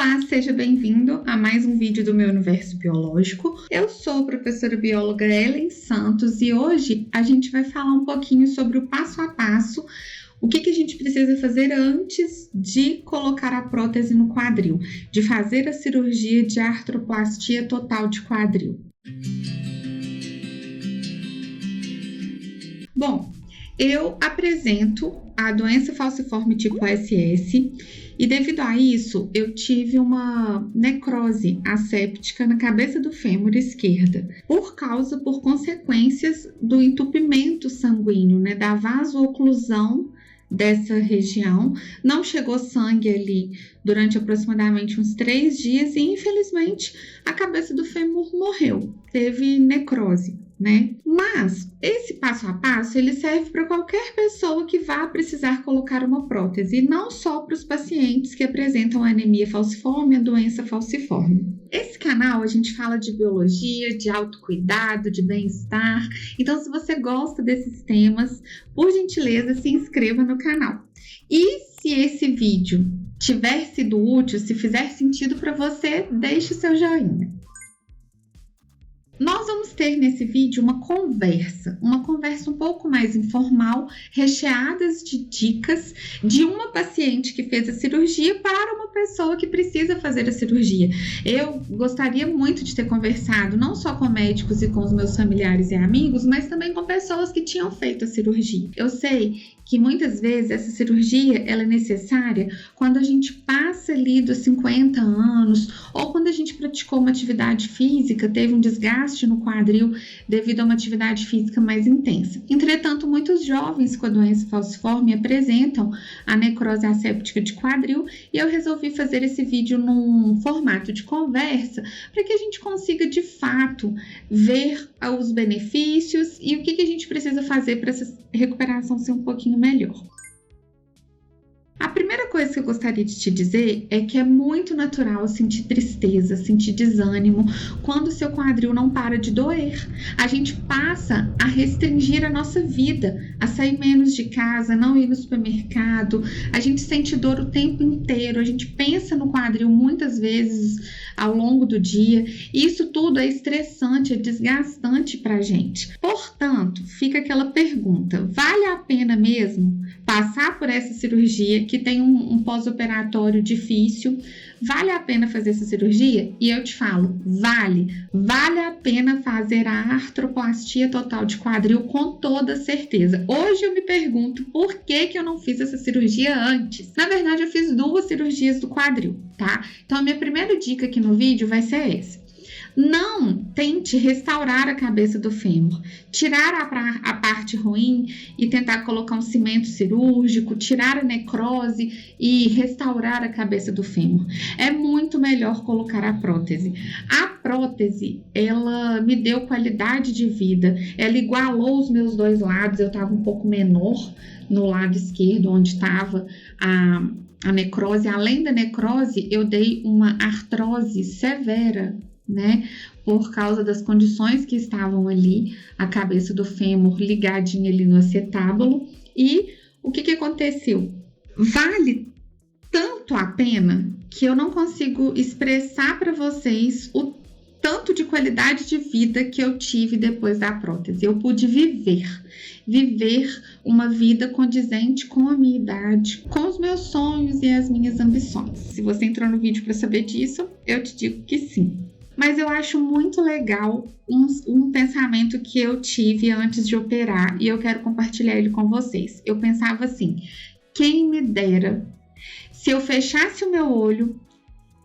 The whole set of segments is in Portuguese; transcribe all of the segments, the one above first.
Olá, seja bem-vindo a mais um vídeo do meu universo biológico. Eu sou a professora bióloga Ellen Santos e hoje a gente vai falar um pouquinho sobre o passo a passo, o que a gente precisa fazer antes de colocar a prótese no quadril, de fazer a cirurgia de artroplastia total de quadril. Bom, eu apresento a doença falciforme tipo SS e devido a isso eu tive uma necrose asséptica na cabeça do fêmur esquerda por consequências do entupimento sanguíneo, da vasooclusão dessa região. Não chegou sangue ali durante aproximadamente uns 3 dias e infelizmente a cabeça do fêmur morreu, teve necrose. Mas esse passo a passo ele serve para qualquer pessoa que vá precisar colocar uma prótese, e não só para os pacientes que apresentam anemia falciforme, a doença falciforme. Esse canal a gente fala de biologia, de autocuidado, de bem-estar. Então, se você gosta desses temas, por gentileza, se inscreva no canal. E se esse vídeo tiver sido útil, se fizer sentido para você, deixe o seu joinha. Nós vamos ter nesse vídeo uma conversa um pouco mais informal, recheadas de dicas de uma paciente que fez a cirurgia para uma pessoa que precisa fazer a cirurgia. Eu gostaria muito de ter conversado não só com médicos e com os meus familiares e amigos, mas também com pessoas que tinham feito a cirurgia. Eu sei que muitas vezes essa cirurgia ela é necessária quando a gente passa ali dos 50 anos ou quando a gente praticou uma atividade física, teve um desgaste no quadril devido a uma atividade física mais intensa. Entretanto, muitos jovens com a doença falciforme apresentam a necrose asséptica de quadril e eu resolvi fazer esse vídeo num formato de conversa para que a gente consiga de fato ver os benefícios e o que a gente precisa fazer para essa recuperação ser um pouquinho melhor. A primeira coisa que eu gostaria de te dizer é que é muito natural sentir tristeza, sentir desânimo quando o seu quadril não para de doer. A gente passa a restringir a nossa vida, a sair menos de casa, não ir no supermercado, a gente sente dor o tempo inteiro, a gente pensa no quadril muitas vezes ao longo do dia, e isso tudo é estressante, é desgastante para a gente. Portanto, fica aquela pergunta: vale a pena mesmo passar por essa cirurgia que tem um pós-operatório difícil? Vale a pena fazer essa cirurgia? E eu te falo, vale a pena fazer a artroplastia total de quadril com toda certeza. Hoje eu me pergunto por que eu não fiz essa cirurgia antes. Na verdade, eu fiz 2 cirurgias do quadril, tá? Então, a minha primeira dica aqui no vídeo vai ser essa. Não tente restaurar a cabeça do fêmur, tirar a parte ruim e tentar colocar um cimento cirúrgico, tirar a necrose e restaurar a cabeça do fêmur. É muito melhor colocar a prótese. A prótese, ela me deu qualidade de vida, ela igualou os meus 2 lados, eu estava um pouco menor no lado esquerdo, onde estava a necrose. Além da necrose, eu dei uma artrose severa, por causa das condições que estavam ali, a cabeça do fêmur ligadinha ali no acetábulo. E o que aconteceu? Vale tanto a pena que eu não consigo expressar para vocês o tanto de qualidade de vida que eu tive depois da prótese. Eu pude viver uma vida condizente com a minha idade, com os meus sonhos e as minhas ambições. Se você entrou no vídeo para saber disso, eu te digo que sim. Mas eu acho muito legal um pensamento que eu tive antes de operar e eu quero compartilhar ele com vocês. Eu pensava assim: quem me dera se eu fechasse o meu olho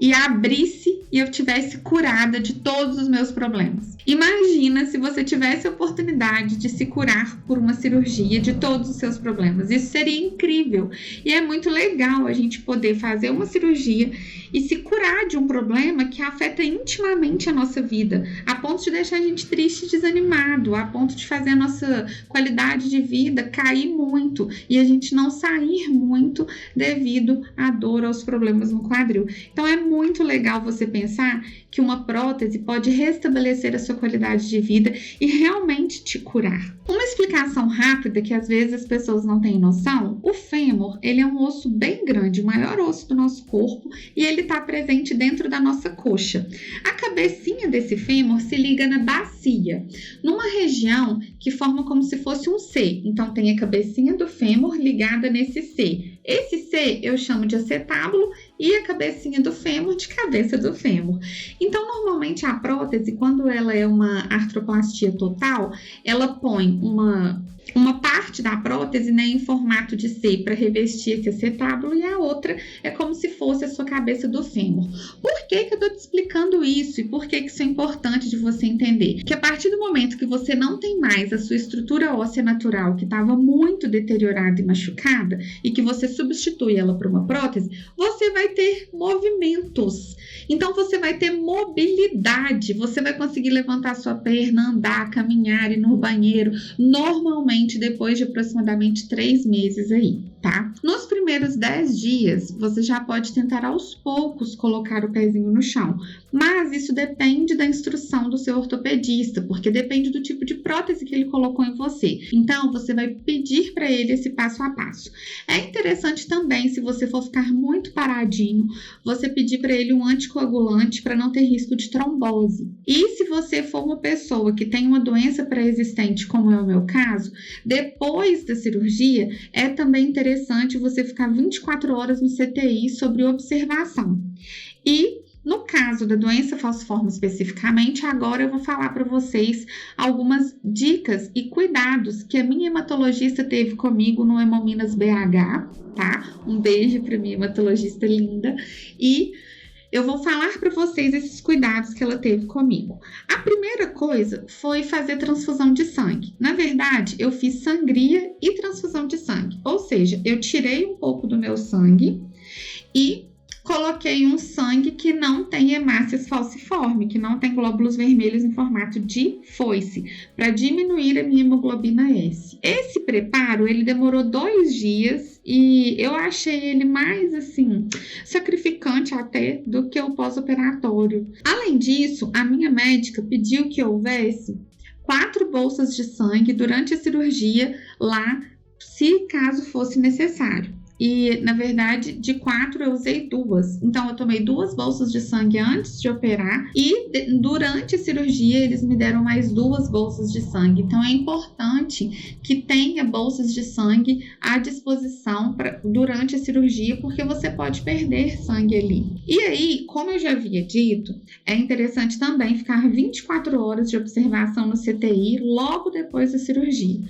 e abrisse e eu tivesse curada de todos os meus problemas. Imagina se você tivesse a oportunidade de se curar por uma cirurgia de todos os seus problemas. Isso seria incrível. E é muito legal a gente poder fazer uma cirurgia e se curar de um problema que afeta intimamente a nossa vida, a ponto de deixar a gente triste e desanimado, a ponto de fazer a nossa qualidade de vida cair muito e a gente não sair muito devido à dor, aos problemas no quadril. Então é muito legal você pensar que uma prótese pode restabelecer a sua qualidade de vida e realmente te curar. Uma explicação rápida que às vezes as pessoas não têm noção: o fêmur, ele é um osso bem grande, o maior osso do nosso corpo, e ele está presente dentro da nossa coxa. A cabecinha desse fêmur se liga na bacia, numa região que forma como se fosse um C. Então tem a cabecinha do fêmur ligada nesse C. Esse C eu chamo de acetábulo e a cabecinha do fêmur de cabeça do fêmur. Então, normalmente a prótese, quando ela é uma artroplastia total, ela põe uma parte da prótese, né, em formato de C para revestir esse acetábulo, e a outra é como se fosse a sua cabeça do fêmur. Por que eu estou te explicando isso e por que isso é importante de você entender? Que a partir do momento que você não tem mais a sua estrutura óssea natural, que estava muito deteriorada e machucada, e que você substitui ela por uma prótese, você vai ter movimentos. Então você vai ter mobilidade, você vai conseguir levantar sua perna, andar, caminhar, ir no banheiro, normalmente depois de aproximadamente 3 meses aí, tá? Nos primeiros 10 dias, você já pode tentar aos poucos colocar o pezinho no chão, mas isso depende da instrução do seu ortopedista, porque depende do tipo de prótese que ele colocou em você. Então, você vai pedir para ele esse passo a passo. É interessante também, se você for ficar muito paradinho, você pedir para ele um anticoagulante para não ter risco de trombose. E se você for uma pessoa que tem uma doença pré-existente, como é o meu caso, depois da cirurgia, é também interessante você ficar 24 horas no CTI sob observação. E no caso da doença falciforme especificamente, agora eu vou falar para vocês algumas dicas e cuidados que a minha hematologista teve comigo no Hemominas BH, tá? Um beijo para minha hematologista linda. E eu vou falar para vocês esses cuidados que ela teve comigo. A primeira coisa foi fazer transfusão de sangue. Na verdade, eu fiz sangria e transfusão de sangue. Ou seja, eu tirei um pouco do meu sangue e coloquei um sangue que não tem hemácias falciforme, que não tem glóbulos vermelhos em formato de foice, para diminuir a minha hemoglobina S. Esse preparo, ele demorou 2 dias e eu achei ele mais, assim, sacrificante até do que o pós-operatório. Além disso, a minha médica pediu que houvesse 4 bolsas de sangue durante a cirurgia lá, se caso fosse necessário. E, na verdade, de 4 eu usei 2. Então, eu tomei 2 bolsas de sangue antes de operar e durante a cirurgia eles me deram mais 2 bolsas de sangue. Então, é importante que tenha bolsas de sangue à disposição durante a cirurgia, porque você pode perder sangue ali. E aí, como eu já havia dito, é interessante também ficar 24 horas de observação no CTI logo depois da cirurgia.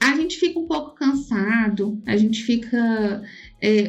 A gente fica um pouco cansado, a gente fica...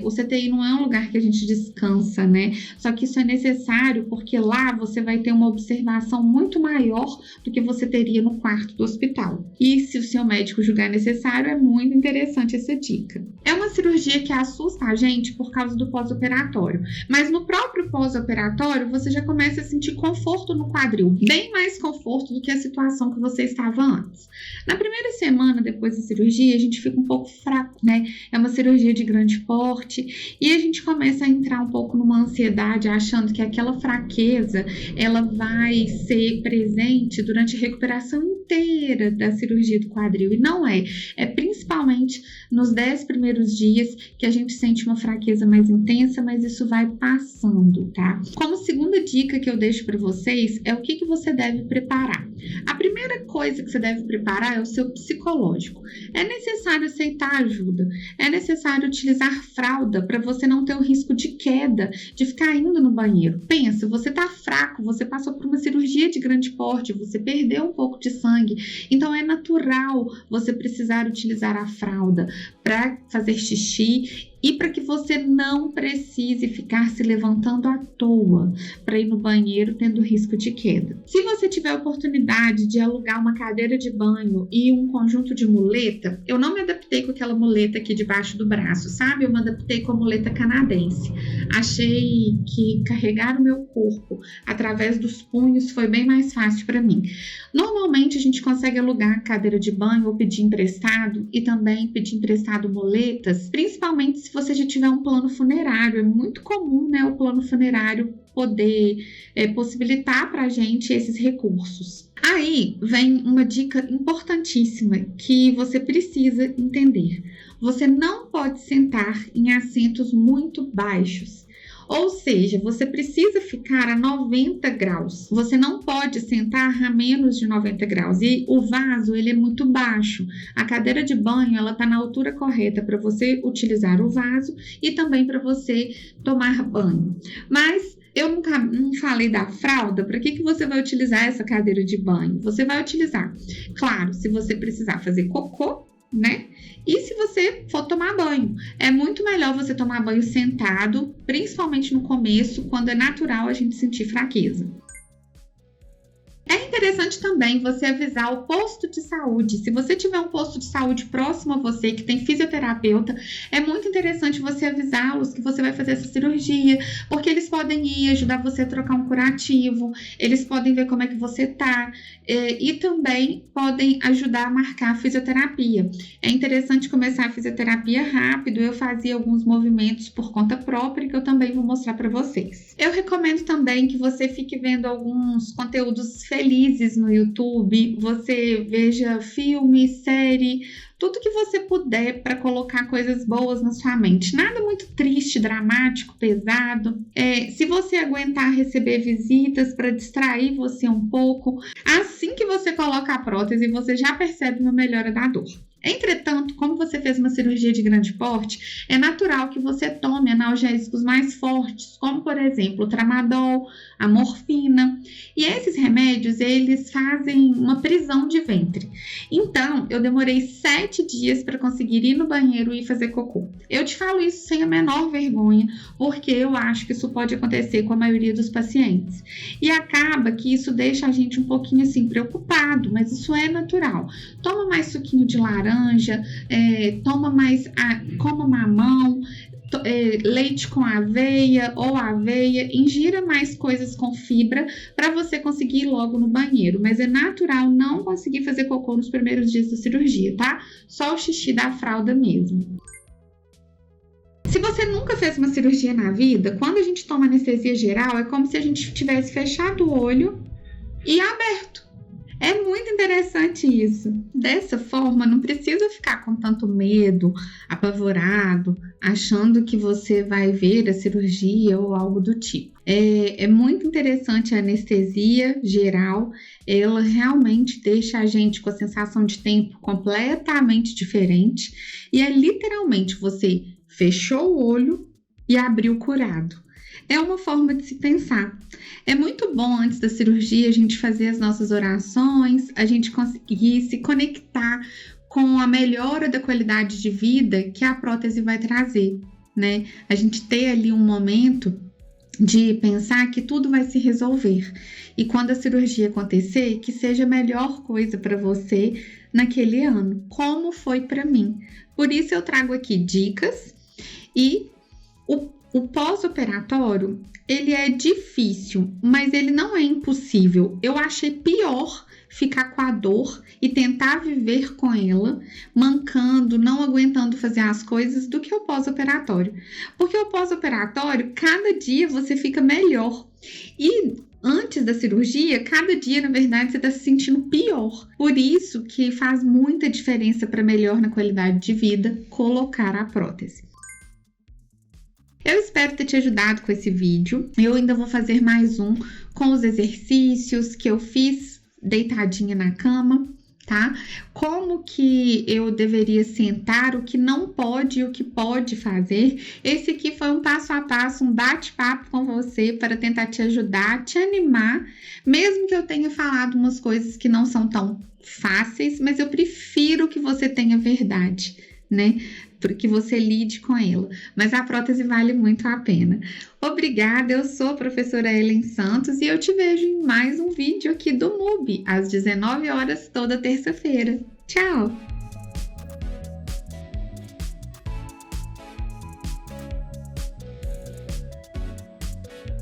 o CTI não é um lugar que a gente descansa, né? Só que isso é necessário porque lá você vai ter uma observação muito maior do que você teria no quarto do hospital. E se o seu médico julgar necessário, é muito interessante essa dica. É uma cirurgia que assusta a gente por causa do pós-operatório, mas no próprio pós-operatório você já começa a sentir conforto no quadril, bem mais conforto do que a situação que você estava antes. Na primeira semana depois da cirurgia, a gente fica um pouco fraco, né? É uma cirurgia de grande porte e a gente começa a entrar um pouco numa ansiedade, achando que aquela fraqueza ela vai ser presente durante a recuperação inteira da cirurgia do quadril, e não é. É principalmente nos 10 primeiros dias que a gente sente uma fraqueza mais intensa, mas isso vai passando, tá? Como segunda dica que eu deixo para vocês é o que você deve preparar. A primeira coisa que você deve preparar é o seu psicológico. É necessário aceitar ajuda, é necessário utilizar fralda para você não ter o risco de queda, de ficar indo no banheiro. Pensa, você tá fraco, você passou por uma cirurgia de grande porte, você perdeu um pouco de sangue, então é natural você precisar utilizar a fralda para fazer xixi e para que você não precise ficar se levantando à toa para ir no banheiro tendo risco de queda. Se você tiver a oportunidade de alugar uma cadeira de banho e um conjunto de muleta, eu não me adaptei com aquela muleta aqui debaixo do braço, sabe? Eu me adaptei com a muleta canadense. Achei que carregar o meu corpo através dos punhos foi bem mais fácil para mim. Normalmente a gente consegue alugar cadeira de banho ou pedir emprestado e também pedir emprestado muletas, principalmente se se você já tiver um plano funerário. É muito comum, né, o plano funerário poder possibilitar para a gente esses recursos. Aí vem uma dica importantíssima que você precisa entender. Você não pode sentar em assentos muito baixos. Ou seja, você precisa ficar a 90 graus. Você não pode sentar a menos de 90 graus. E o vaso, ele é muito baixo. A cadeira de banho, ela está na altura correta para você utilizar o vaso e também para você tomar banho. Mas eu não falei da fralda. Para que você vai utilizar essa cadeira de banho? Você vai utilizar, claro, se você precisar fazer cocô, né? E se você for tomar banho, é muito melhor você tomar banho sentado, principalmente no começo, quando é natural a gente sentir fraqueza. É interessante também você avisar o posto de saúde. Se você tiver um posto de saúde próximo a você, que tem fisioterapeuta, é muito interessante você avisá-los que você vai fazer essa cirurgia, porque eles podem ir ajudar você a trocar um curativo, eles podem ver como é que você tá, e também podem ajudar a marcar a fisioterapia. É interessante começar a fisioterapia rápido. Eu fazia alguns movimentos por conta própria que eu também vou mostrar para vocês. Eu recomendo também que você fique vendo alguns conteúdos felizes no YouTube, você veja filme, série, tudo que você puder para colocar coisas boas na sua mente. Nada muito triste, dramático, pesado. Se você aguentar receber visitas para distrair você um pouco, assim que você coloca a prótese, você já percebe uma melhora da dor. Entretanto, como você fez uma cirurgia de grande porte, é natural que você tome analgésicos mais fortes, como, por exemplo, o tramadol, a morfina. E esses remédios, eles fazem uma prisão de ventre. Então, eu demorei 7 dias para conseguir ir no banheiro e fazer cocô. Eu te falo isso sem a menor vergonha, porque eu acho que isso pode acontecer com a maioria dos pacientes. E acaba que isso deixa a gente um pouquinho assim preocupado, mas isso é natural. Toma mais suquinho de laranja, coma mamão, leite com aveia ou aveia, ingira mais coisas com fibra para você conseguir ir logo no banheiro. Mas é natural não conseguir fazer cocô nos primeiros dias da cirurgia, tá? Só o xixi da fralda mesmo. Se você nunca fez uma cirurgia na vida, quando a gente toma anestesia geral, é como se a gente tivesse fechado o olho e aberto. É muito interessante isso. Dessa forma, não precisa ficar com tanto medo, apavorado, achando que você vai ver a cirurgia ou algo do tipo. É muito interessante a anestesia geral. Ela realmente deixa a gente com a sensação de tempo completamente diferente. E é literalmente você fechou o olho e abriu curado. É uma forma de se pensar. É muito bom antes da cirurgia a gente fazer as nossas orações, a gente conseguir se conectar com a melhora da qualidade de vida que a prótese vai trazer, né? A gente ter ali um momento de pensar que tudo vai se resolver. E quando a cirurgia acontecer, que seja a melhor coisa para você naquele ano, como foi para mim. Por isso eu trago aqui dicas e o pós-operatório, ele é difícil, mas ele não é impossível. Eu achei pior ficar com a dor e tentar viver com ela, mancando, não aguentando fazer as coisas, do que o pós-operatório. Porque o pós-operatório, cada dia você fica melhor. E antes da cirurgia, cada dia, na verdade, você está se sentindo pior. Por isso que faz muita diferença para melhor na qualidade de vida colocar a prótese. Eu espero ter te ajudado com esse vídeo. Eu ainda vou fazer mais um com os exercícios que eu fiz deitadinha na cama, tá? Como que eu deveria sentar, o que não pode e o que pode fazer. Esse aqui foi um passo a passo, um bate-papo com você para tentar te ajudar, te animar, mesmo que eu tenha falado umas coisas que não são tão fáceis, mas eu prefiro que você tenha verdade, né? Que você lide com ela, mas a prótese vale muito a pena. Obrigada, eu sou a professora Ellen Santos e eu te vejo em mais um vídeo aqui do MUBI, às 19 horas toda terça-feira. Tchau!